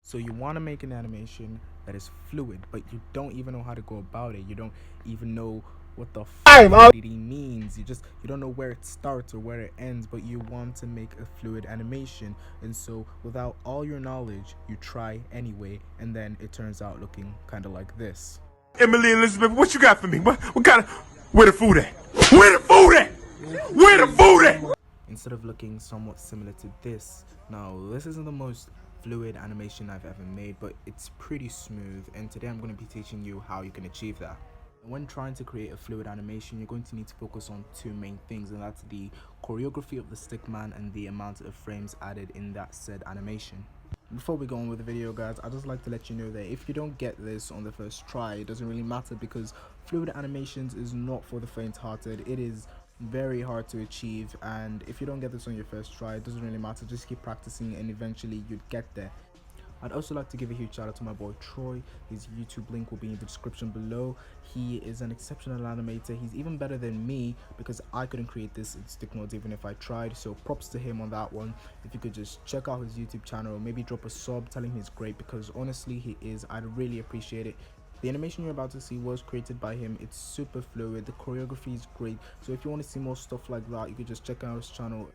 So you want to make an animation that is fluid, but you don't even know how to go about it. You don't even know what the fluidity means. You don't know where it starts or where it ends, but you want to make a fluid animation. And so without all your knowledge, you try anyway, and then it turns out looking kind of like this. Emily Elizabeth, what you got for me? What kind of... Where the food at? Where the food at? Where the food at? Instead of looking somewhat similar to this. Now, this isn't the most fluid animation I've ever made, but it's pretty smooth, and today I'm going to be teaching you how you can achieve that. When trying to create a fluid animation, you're going to need to focus on two main things, and that's the choreography of the stickman and the amount of frames added in that said animation. Before we go on with the video, guys, I'd just like to let you know that if you don't get this on the first try, it doesn't really matter, because fluid animations is not for the faint-hearted. It is very hard to achieve, and if you don't get this on your first try, it doesn't really matter. Just keep practicing and eventually you'd get there. I'd also like to give a huge shout out to my boy Troy. His YouTube link will be in the description below. He is an exceptional animator. He's even better than me, because I couldn't create this in Sticknodes even if I tried. So props to him on that one. If you could just check out his YouTube channel, maybe drop a sub, tell him he's great, because honestly he is. I'd really appreciate it. The animation you're about to see was created by him. It's super fluid. The choreography is great. So if you want to see more stuff like that, you could just check out his channel.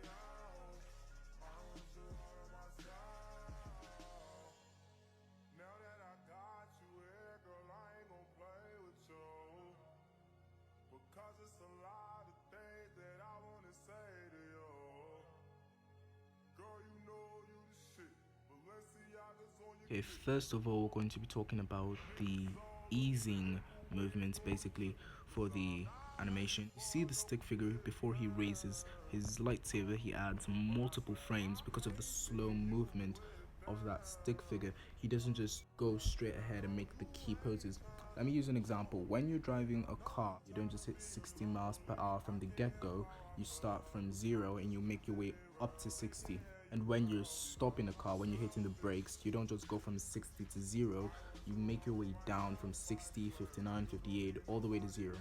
Okay, first of all, we're going to be talking about the easing movements basically for the animation. You see the stick figure, before he raises his lightsaber, he adds multiple frames because of the slow movement of that stick figure. He doesn't just go straight ahead and make the key poses. Let me use an example. When you're driving a car, you don't just hit 60 miles per hour from the get-go. You start from 0 and you make your way up to 60. And when you're stopping a car, when you're hitting the brakes, you don't just go from 60 to 0. You make your way down from 60, 59, 58 all the way to 0.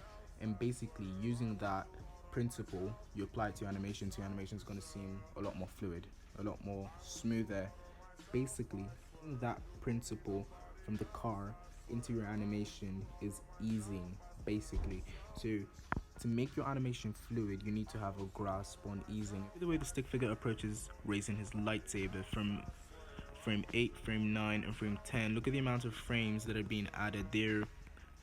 And basically using that principle, you apply it to your animation. So your animation is going to seem a lot more fluid, a lot more smoother. Basically, that principle from the car into your animation is easing, basically. So to make your animation fluid, you need to have a grasp on easing. The way the stick figure approaches raising his lightsaber from frame 8, frame 9, and frame 10. Look at the amount of frames that are being added. They're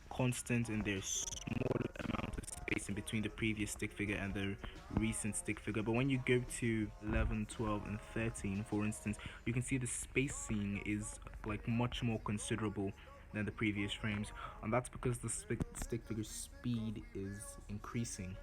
constant, and there's small amount of space in between the previous stick figure and the recent stick figure. But when you go to 11, 12, and 13, for instance, you can see the spacing is like much more considerable than the previous frames, and that's because the stick figure speed is increasing.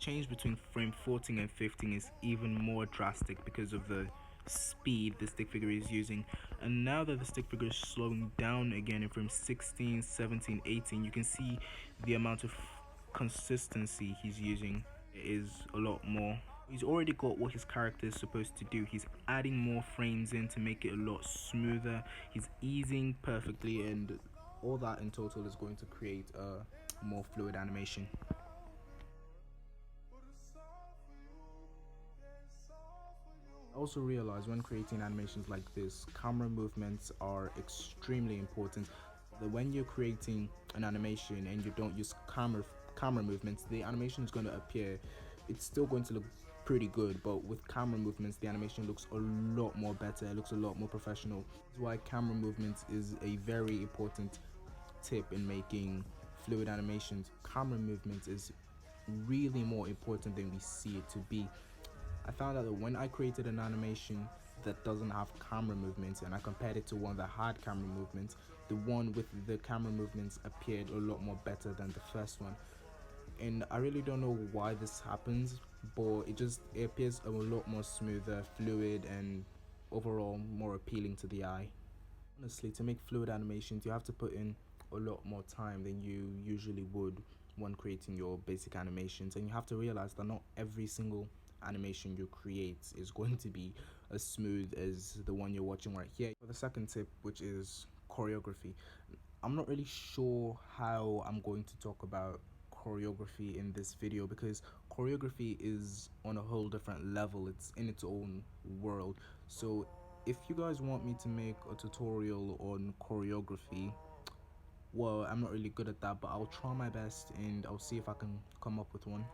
Change between frame 14 and 15 is even more drastic because of the speed the stick figure is using. And now that the stick figure is slowing down again in frame 16, 17, 18, you can see the amount of consistency he's using is a lot more. He's already got what his character is supposed to do. He's adding more frames in to make it a lot smoother. He's easing perfectly, and all that in total is going to create a more fluid animation. I also realized when creating animations like this, camera movements are extremely important. That when you're creating an animation and you don't use camera movements, the animation is going to appear, it's still going to look pretty good, but with camera movements the animation looks a lot more better. It looks a lot more professional. That's why camera movements is a very important tip in making fluid animations. Camera movements is really more important than we see it to be. I found out that when I created an animation that doesn't have camera movements and I compared it to one that had camera movements, the one with the camera movements appeared a lot more better than the first one. And I really don't know why this happens, but it appears a lot more smoother, fluid, and overall more appealing to the eye. Honestly, to make fluid animations, you have to put in a lot more time than you usually would when creating your basic animations, and you have to realize that not every single animation you create is going to be as smooth as the one you're watching right here. For the second tip, which is choreography, I'm not really sure how I'm going to talk about choreography in this video, because choreography is on a whole different level. It's in its own world. So if you guys want me to make a tutorial on choreography, well, I'm not really good at that, but I'll try my best and I'll see if I can come up with one.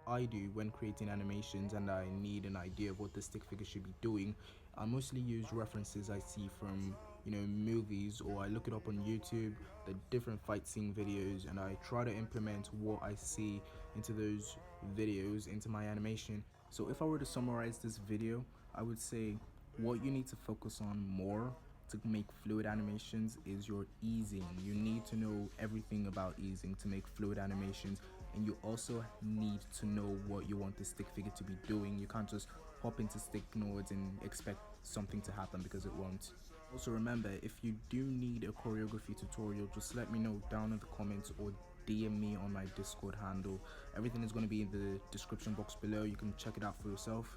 I do when creating animations and I need an idea of what the stick figure should be doing, I mostly use references I see from, movies, or I look it up on YouTube, the different fight scene videos, and I try to implement what I see into those videos into my animation. So if I were to summarize this video, I would say what you need to focus on more to make fluid animations is your easing. You need to know everything about easing to make fluid animations, and you also need to know what you want the stick figure to be doing. You can't just hop into Sticknodes and expect something to happen, because it won't. Also remember, if you do need a choreography tutorial, just let me know down in the comments or DM me on my Discord handle. Everything is going to be in the description box below. You can check it out for yourself.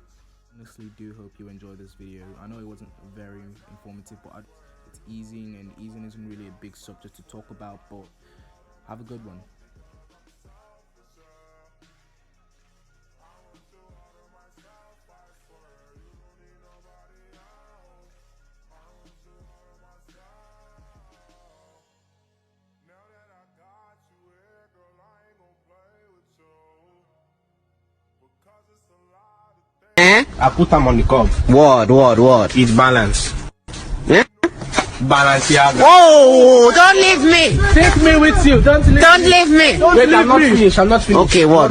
Honestly do hope you enjoyed this video. I know it wasn't very informative, but it's easing, and easing isn't really a big subject to talk about, but have a good one. I put them on the curb. What? It's balance. Yeah? Balance, yeah. Oh, don't leave me! Take me with you. Don't Leave me! Wait, I'm not finished. Okay, what?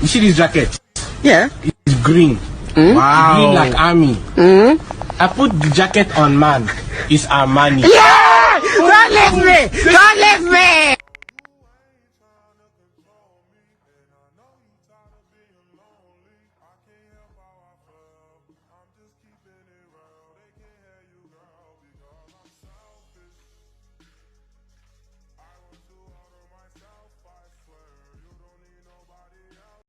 You see this jacket? Yeah? It's green. Wow. Green like army. I put the jacket on man. It's Armani. Yeah! Don't leave me!